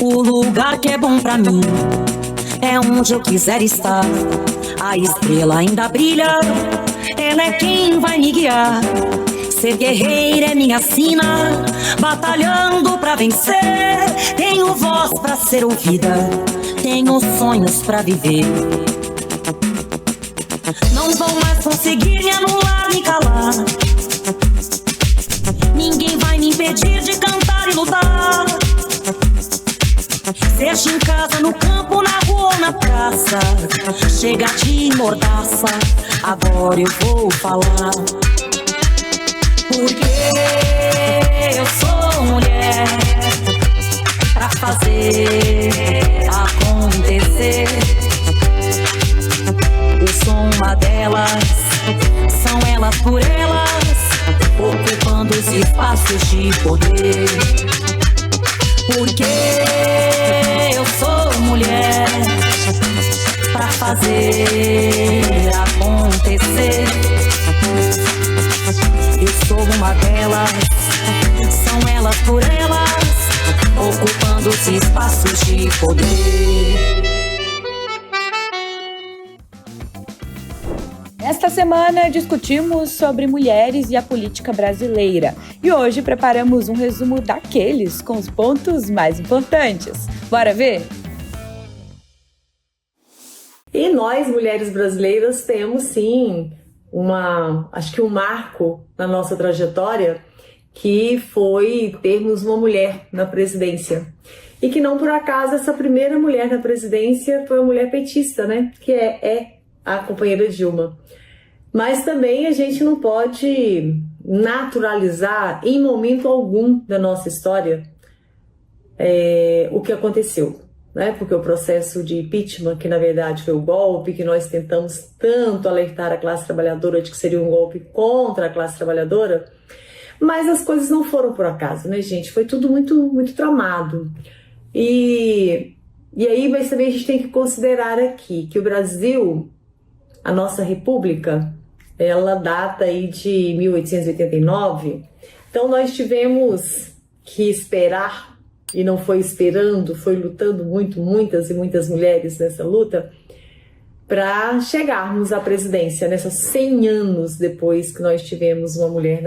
O lugar que é bom pra mim é onde eu quiser estar. A estrela ainda brilha, ela é quem vai me guiar. Ser guerreira é minha sina, batalhando pra vencer. Tenho voz pra ser ouvida, tenho sonhos pra viver. Não vão mais conseguir me anular, me calar. Ninguém vai me impedir de cantar e lutar. Seja em casa, no campo, na rua ou na praça, chega de mordaça, agora eu vou falar. Porque eu sou mulher pra fazer acontecer. Eu sou uma delas, são elas por elas, ocupando os espaços de poder. Porque eu sou mulher pra fazer acontecer. Eu sou uma delas, são elas por elas, ocupando os espaços de poder. Esta semana discutimos sobre mulheres e a política brasileira e hoje preparamos um resumo daqueles com os pontos mais importantes. Bora ver? E nós, mulheres brasileiras, temos sim acho que um marco na nossa trajetória, que foi termos uma mulher na presidência. E que não por acaso essa primeira mulher na presidência foi uma mulher petista, né? Que é a companheira Dilma. Mas também a gente não pode naturalizar em momento algum da nossa história o que aconteceu, né? Porque o processo de impeachment, que na verdade foi o golpe que nós tentamos tanto alertar a classe trabalhadora de que seria um golpe contra a classe trabalhadora, mas as coisas não foram por acaso, né, gente? Foi tudo muito, muito tramado. E aí, mas também a gente tem que considerar aqui que o Brasil, a nossa república, ela data aí de 1889, então nós tivemos que esperar, e não foi esperando, foi lutando muito, muitas e muitas mulheres nessa luta, para chegarmos à presidência, nessas 100 anos depois que nós tivemos uma mulher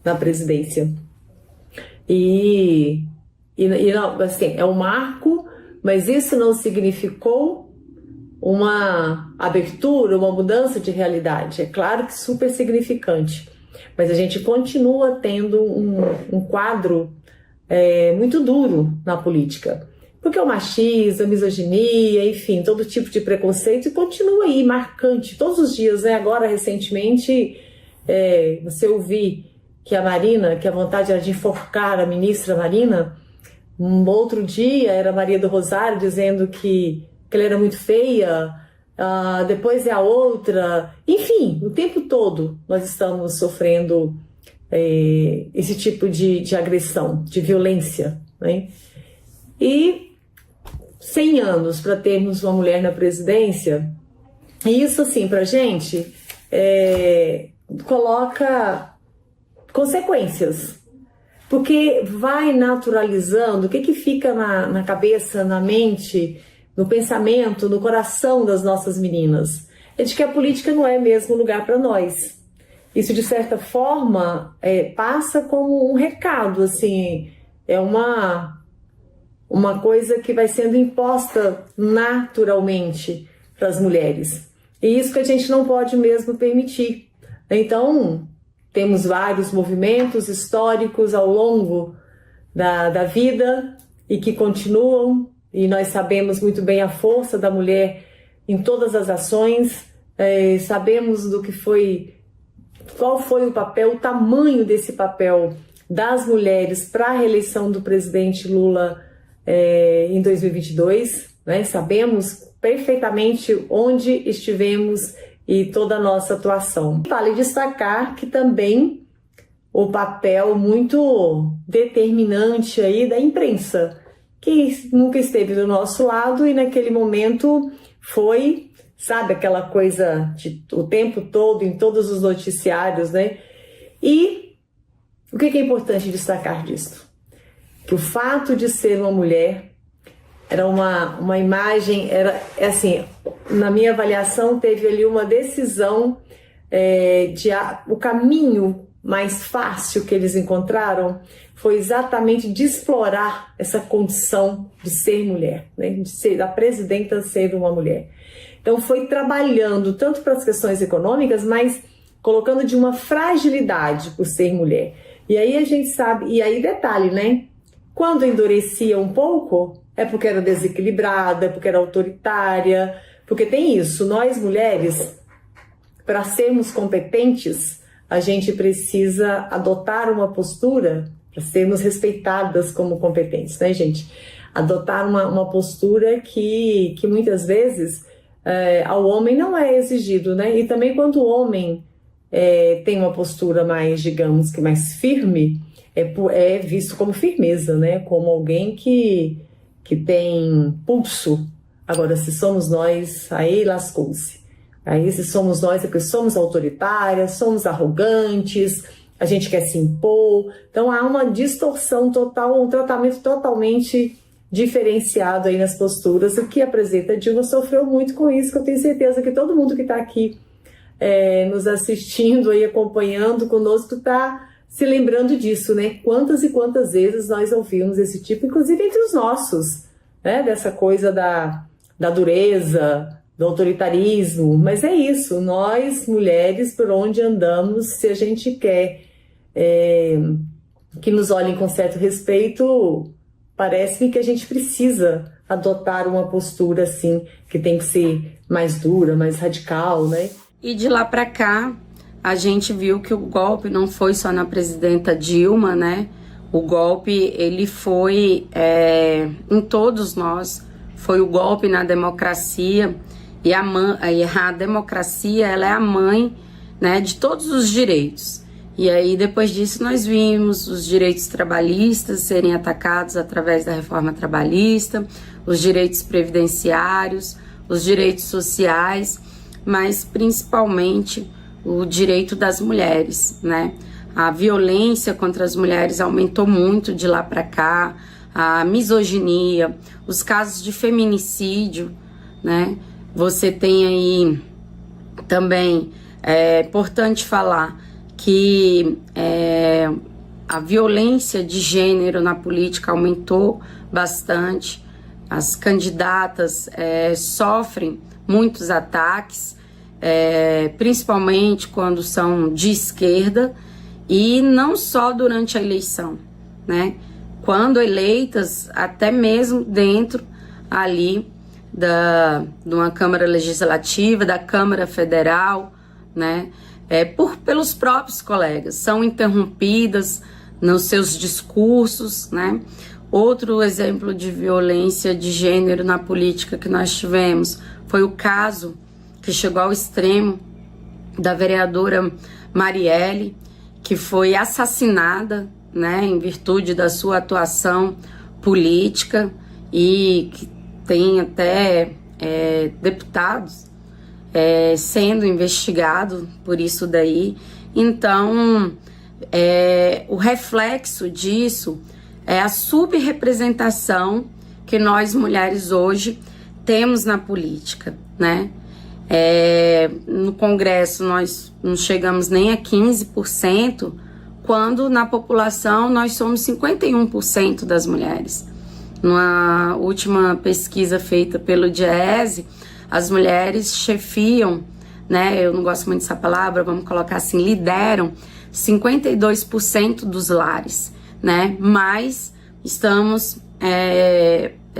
na presidência. E não, assim, é um marco, mas isso não significou uma abertura, uma mudança de realidade. É claro que super significante, mas a gente continua tendo um quadro muito duro na política, porque o machismo, a misoginia, enfim, todo tipo de preconceito continua aí, marcante, todos os dias, né? Agora, recentemente, você ouvir que a Marina, que a vontade era de enforcar a ministra Marina, um outro dia era a Maria do Rosário dizendo que ela era muito feia, depois é a outra, enfim, o tempo todo nós estamos sofrendo esse tipo de agressão, de violência, né? E 100 anos para termos uma mulher na presidência, e isso assim pra gente coloca consequências, porque vai naturalizando o que fica na cabeça, na mente, no pensamento, no coração das nossas meninas, é de que a política não é mesmo lugar para nós. Isso, de certa forma, passa como um recado, assim, é uma coisa que vai sendo imposta naturalmente para as mulheres. E isso que a gente não pode mesmo permitir. Então, temos vários movimentos históricos ao longo da vida e que continuam, e nós sabemos muito bem a força da mulher em todas as ações, sabemos qual foi o papel, o tamanho desse papel das mulheres para a reeleição do presidente Lula em 2022, né? Sabemos perfeitamente onde estivemos e toda a nossa atuação. Vale destacar que também o papel muito determinante aí da imprensa, que nunca esteve do nosso lado e naquele momento foi sabe, aquela coisa o tempo todo em todos os noticiários, né? E o que é importante destacar disso? Que o fato de ser uma mulher era uma imagem, assim, na minha avaliação teve ali uma decisão, o caminho mais fácil que eles encontraram foi exatamente de explorar essa condição de ser mulher, né? De ser a presidenta ser uma mulher. Então foi trabalhando tanto para as questões econômicas, mas colocando de uma fragilidade por ser mulher. E aí a gente sabe, e aí detalhe, né? Quando endurecia um pouco, é porque era desequilibrada, porque era autoritária, porque tem isso, nós mulheres, para sermos competentes, a gente precisa adotar uma postura para sermos respeitadas como competentes, né, gente? Adotar uma postura que muitas vezes ao homem não é exigido, né? E também quando o homem tem uma postura mais, digamos que mais firme, é visto como firmeza, né? Como alguém que tem pulso. Agora, se somos nós, aí lascou-se. Aí, se somos nós, é porque somos autoritárias, somos arrogantes, a gente quer se impor. Então, há uma distorção total, um tratamento totalmente diferenciado aí nas posturas. O que apresenta Dilma sofreu muito com isso, que eu tenho certeza que todo mundo que está aqui nos assistindo e acompanhando conosco está se lembrando disso, né? Quantas e quantas vezes nós ouvimos esse tipo, inclusive entre os nossos, né? Dessa coisa da dureza, do autoritarismo. Mas é isso, nós mulheres, por onde andamos, se a gente quer que nos olhem com certo respeito, parece-me que a gente precisa adotar uma postura assim, que tem que ser mais dura, mais radical, né? E de lá para cá, a gente viu que o golpe não foi só na presidenta Dilma, né? O golpe, ele foi em todos nós, foi o golpe na democracia, e a democracia, ela é a mãe, né, de todos os direitos. E aí, depois disso, nós vimos os direitos trabalhistas serem atacados através da reforma trabalhista, os direitos previdenciários, os direitos sociais, mas principalmente o direito das mulheres, né? A violência contra as mulheres aumentou muito de lá para cá, a misoginia, os casos de feminicídio, né? Você tem aí também, é importante falar que a violência de gênero na política aumentou bastante, as candidatas sofrem muitos ataques, principalmente quando são de esquerda, e não só durante a eleição, né? Quando eleitas, até mesmo dentro ali de uma Câmara Legislativa, da Câmara Federal, né? Pelos próprios colegas, são interrompidas nos seus discursos, né? Outro exemplo de violência de gênero na política que nós tivemos foi o caso que chegou ao extremo da vereadora Marielle, que foi assassinada, né, em virtude da sua atuação política, e que tem até deputados sendo investigados por isso daí. Então, o reflexo disso é a subrepresentação que nós mulheres hoje temos na política, né? No Congresso nós não chegamos nem a 15%, quando na população nós somos 51% das mulheres. Numa última pesquisa feita pelo DIEESE, as mulheres chefiam, né? Eu não gosto muito dessa palavra, vamos colocar assim, lideram 52% dos lares, né? Mas estamos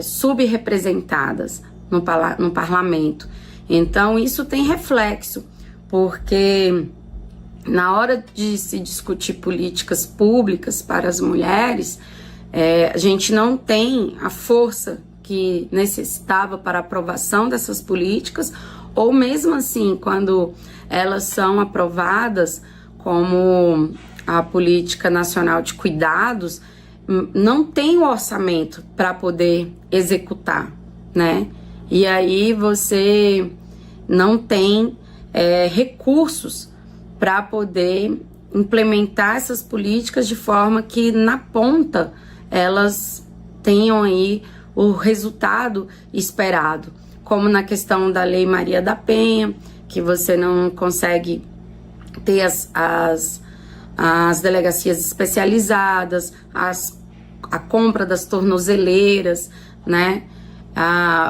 subrepresentadas no parlamento. Então, isso tem reflexo, porque na hora de se discutir políticas públicas para as mulheres, a gente não tem a força que necessitava para a aprovação dessas políticas, ou mesmo assim, quando elas são aprovadas, como a Política Nacional de Cuidados, não tem o orçamento para poder executar, né? E aí você não tem recursos para poder implementar essas políticas de forma que na ponta elas tenham aí o resultado esperado, como na questão da Lei Maria da Penha, que você não consegue ter as delegacias especializadas, a compra das tornozeleiras, né?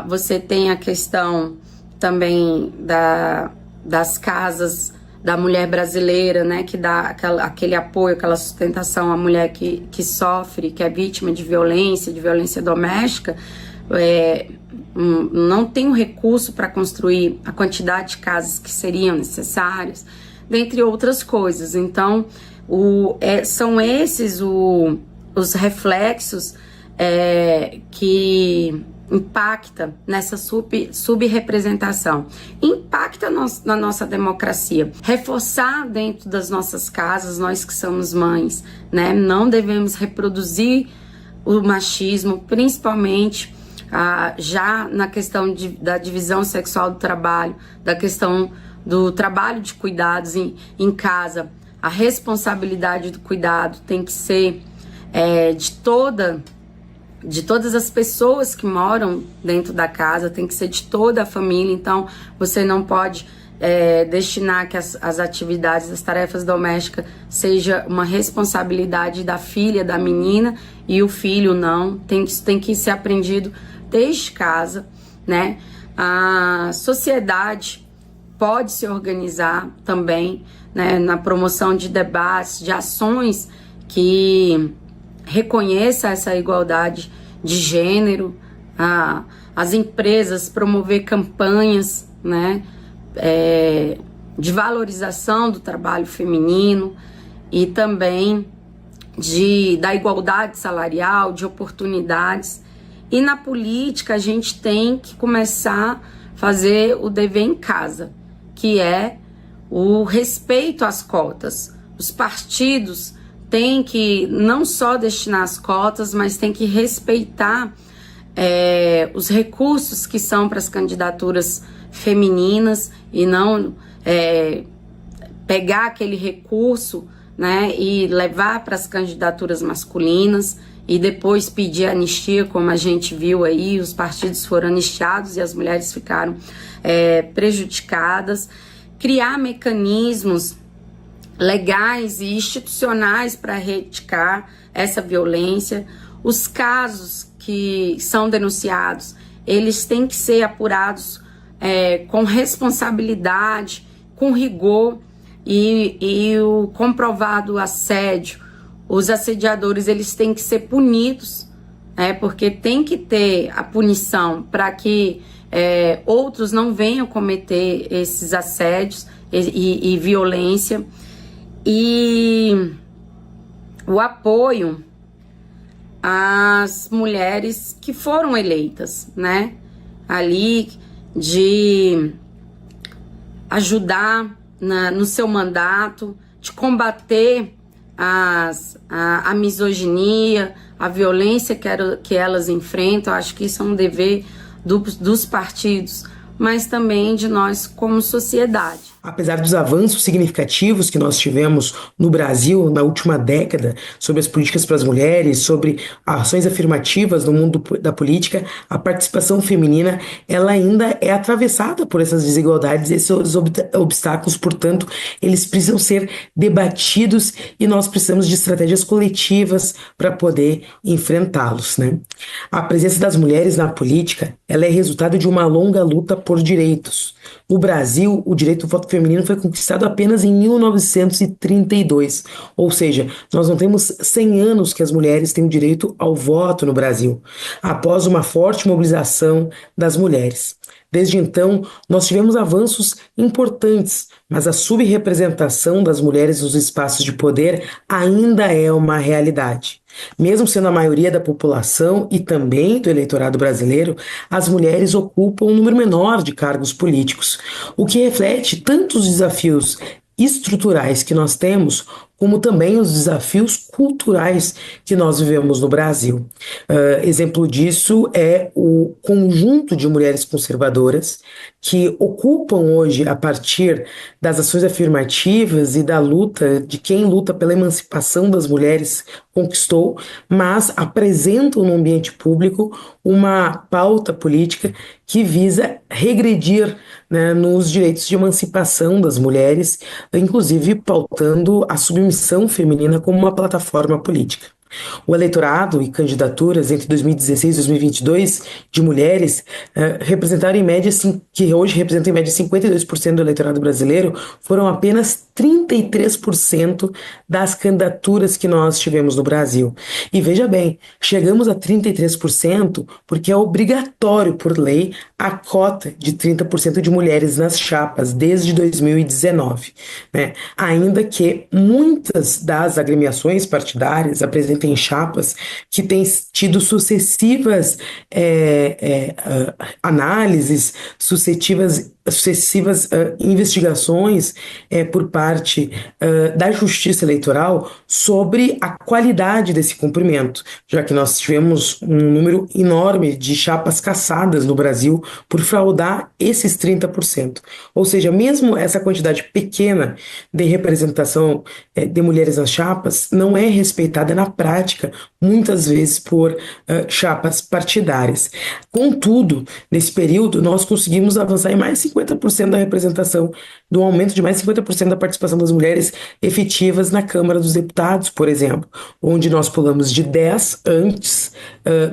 Você tem a questão também das casas da mulher brasileira, né? Que dá aquele apoio, aquela sustentação à mulher que sofre, que é vítima de violência doméstica, não tem o recurso para construir a quantidade de casas que seriam necessárias, dentre outras coisas. Então, são esses os reflexos que impacta nessa subrepresentação, impacta na nossa democracia. Reforçar dentro das nossas casas, nós que somos mães, né? Não devemos reproduzir o machismo, principalmente já na questão da divisão sexual do trabalho, da questão do trabalho de cuidados em casa. A responsabilidade do cuidado tem que ser de todas as pessoas que moram dentro da casa, tem que ser de toda a família. Então você não pode destinar que as atividades, as tarefas domésticas seja uma responsabilidade da filha, da menina, e o filho não. Isso tem que ser aprendido desde casa, né? A sociedade pode se organizar também, né, na promoção de debates, de ações que reconheça essa igualdade de gênero, as empresas promover campanhas, né, de valorização do trabalho feminino e também da igualdade salarial, de oportunidades. E na política a gente tem que começar a fazer o dever em casa, que é o respeito às cotas. Os partidos têm que não só destinar as cotas, mas tem que respeitar os recursos que são para as candidaturas femininas e não pegar aquele recurso, né, e levar para as candidaturas masculinas e depois pedir anistia, como a gente viu aí, os partidos foram anistiados e as mulheres ficaram prejudicadas. Criar mecanismos legais e institucionais para erradicar essa violência. Os casos que são denunciados, eles têm que ser apurados com responsabilidade, com rigor, e o comprovado assédio, os assediadores, eles têm que ser punidos, porque tem que ter a punição para que outros não venham cometer esses assédios e violência. E o apoio às mulheres que foram eleitas, né? Ali de ajudar no seu mandato, de combater a misoginia, a violência que elas enfrentam. Acho que isso é um dever dos partidos, mas também de nós como sociedade. Apesar dos avanços significativos que nós tivemos no Brasil na última década sobre as políticas para as mulheres, sobre ações afirmativas no mundo da política, a participação feminina ela ainda é atravessada por essas desigualdades, esses obstáculos. Portanto, eles precisam ser debatidos e nós precisamos de estratégias coletivas para poder enfrentá-los, né? A presença das mulheres na política ela é resultado de uma longa luta por direitos. No Brasil, o direito do voto feminino foi conquistado apenas em 1932, ou seja, nós não temos 100 anos que as mulheres têm o direito ao voto no Brasil, após uma forte mobilização das mulheres. Desde então, nós tivemos avanços importantes, mas a subrepresentação das mulheres nos espaços de poder ainda é uma realidade. Mesmo sendo a maioria da população e também do eleitorado brasileiro, as mulheres ocupam um número menor de cargos políticos, o que reflete tanto os desafios estruturais que nós temos, como também os desafios culturais que nós vivemos no Brasil. Exemplo disso é o conjunto de mulheres conservadoras que ocupam hoje, a partir das ações afirmativas e da luta de quem luta pela emancipação das mulheres, conquistou, mas apresentam no ambiente público uma pauta política que visa regredir, né, nos direitos de emancipação das mulheres, inclusive pautando a submissão feminina como uma plataforma política. O eleitorado e candidaturas entre 2016 e 2022 de mulheres representaram em média, que hoje representam em média 52% do eleitorado brasileiro, foram apenas 33% das candidaturas que nós tivemos no Brasil. E veja bem, chegamos a 33% porque é obrigatório por lei a cota de 30% de mulheres nas chapas desde 2019, né? Ainda que muitas das agremiações partidárias apresentem chapas que têm tido sucessivas análises, sucessivas investigações por parte da Justiça Eleitoral sobre a qualidade desse cumprimento, já que nós tivemos um número enorme de chapas cassadas no Brasil por fraudar esses 30%. Ou seja, mesmo essa quantidade pequena de representação de mulheres nas chapas não é respeitada na prática, muitas vezes por chapas partidárias. Contudo, nesse período, nós conseguimos avançar em mais 50% da representação, do aumento de mais 50% da participação das mulheres efetivas na Câmara dos Deputados, por exemplo, onde nós pulamos de 10 antes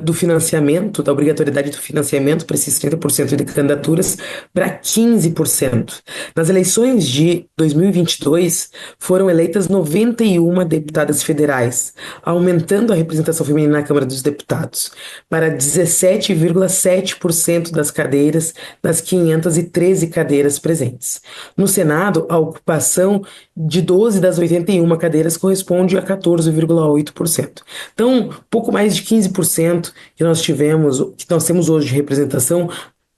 do financiamento, da obrigatoriedade do financiamento para esses 30% de candidaturas, para 15%. Nas eleições de 2022, foram eleitas 91 deputadas federais, aumentando a representação feminina na Câmara dos Deputados para 17,7% das cadeiras das 513 cadeiras presentes. No Senado, a ocupação de 12 das 81 cadeiras corresponde a 14,8%. Então, pouco mais de 15% que nós temos hoje de representação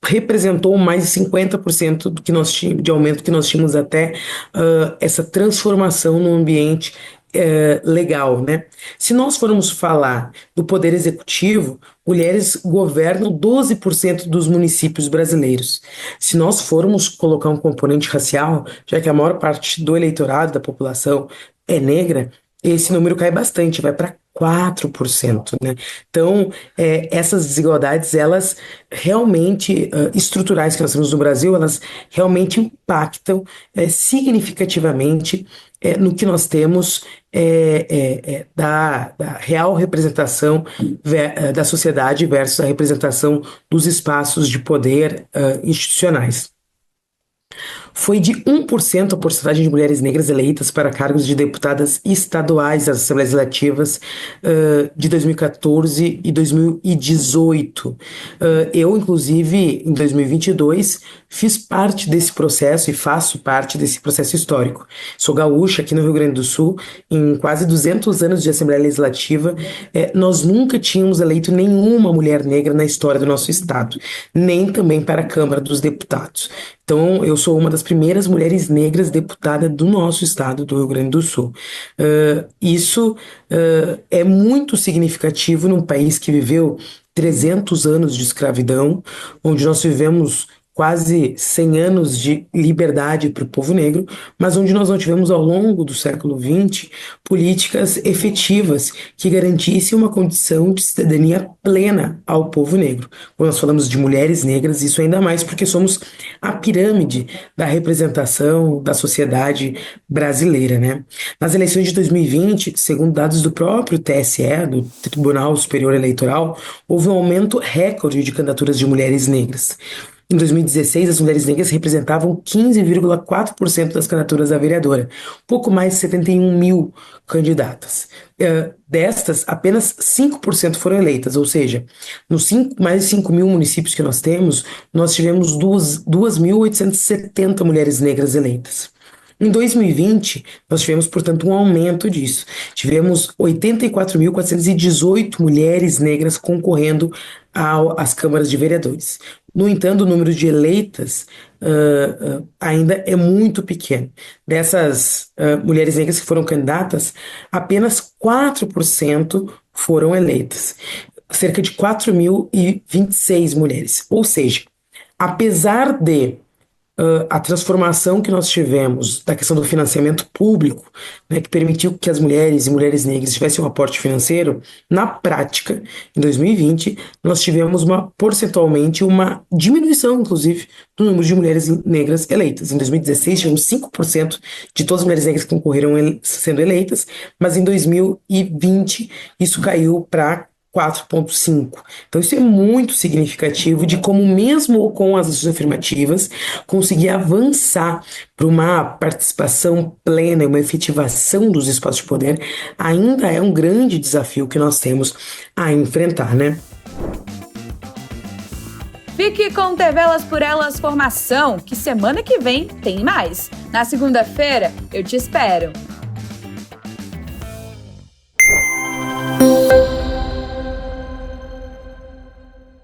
representou mais de 50% do que nós tínhamos, de aumento que nós tínhamos até essa transformação no ambiente legal, né? Se nós formos falar do poder executivo, mulheres governam 12% dos municípios brasileiros. Se nós formos colocar um componente racial, já que a maior parte do eleitorado da população é negra, esse número cai bastante, vai para 4%, né? Então, essas desigualdades, elas realmente, estruturais que nós temos no Brasil, elas realmente impactam significativamente no que nós temos da real representação da sociedade versus a representação dos espaços de poder institucionais. Foi de 1% a porcentagem de mulheres negras eleitas para cargos de deputadas estaduais das Assembleias Legislativas de 2014 e 2018. Eu, inclusive, em 2022, fiz parte desse processo e faço parte desse processo histórico. Sou gaúcha aqui no Rio Grande do Sul, em quase 200 anos de Assembleia Legislativa, nós nunca tínhamos eleito nenhuma mulher negra na história do nosso estado, nem também para a Câmara dos Deputados. Então, eu sou uma das primeiras mulheres negras deputadas do nosso estado, do Rio Grande do Sul. Isso é muito significativo num país que viveu 300 anos de escravidão, onde nós vivemos quase 100 anos de liberdade para o povo negro, mas onde nós não tivemos ao longo do século XX políticas efetivas que garantissem uma condição de cidadania plena ao povo negro. Quando nós falamos de mulheres negras, isso ainda mais porque somos a pirâmide da representação da sociedade brasileira, né? Nas eleições de 2020, segundo dados do próprio TSE, do Tribunal Superior Eleitoral, houve um aumento recorde de candidaturas de mulheres negras. Em 2016, as mulheres negras representavam 15,4% das candidaturas a vereadora, pouco mais de 71 mil candidatas. Destas, apenas 5% foram eleitas, ou seja, nos mais de 5 mil municípios que nós temos, nós tivemos 2.870 mulheres negras eleitas. Em 2020, nós tivemos, portanto, um aumento disso. Tivemos 84.418 mulheres negras concorrendo às câmaras de vereadores. No entanto, o número de eleitas ainda é muito pequeno. Dessas mulheres negras que foram candidatas, apenas 4% foram eleitas. Cerca de 4.026 mulheres. Ou seja, apesar de a transformação que nós tivemos da questão do financiamento público, né, que permitiu que as mulheres e mulheres negras tivessem um aporte financeiro, na prática, em 2020, nós tivemos porcentualmente uma diminuição, inclusive, do número de mulheres negras eleitas. Em 2016, tivemos 5% de todas as mulheres negras que concorreram sendo eleitas, mas em 2020 isso caiu para 4,5%. Então isso é muito significativo de como mesmo com as ações afirmativas conseguir avançar para uma participação plena e uma efetivação dos espaços de poder ainda é um grande desafio que nós temos a enfrentar, né? Fique com TV Elas por Elas Formação, que semana que vem tem mais. Na segunda-feira, eu te espero.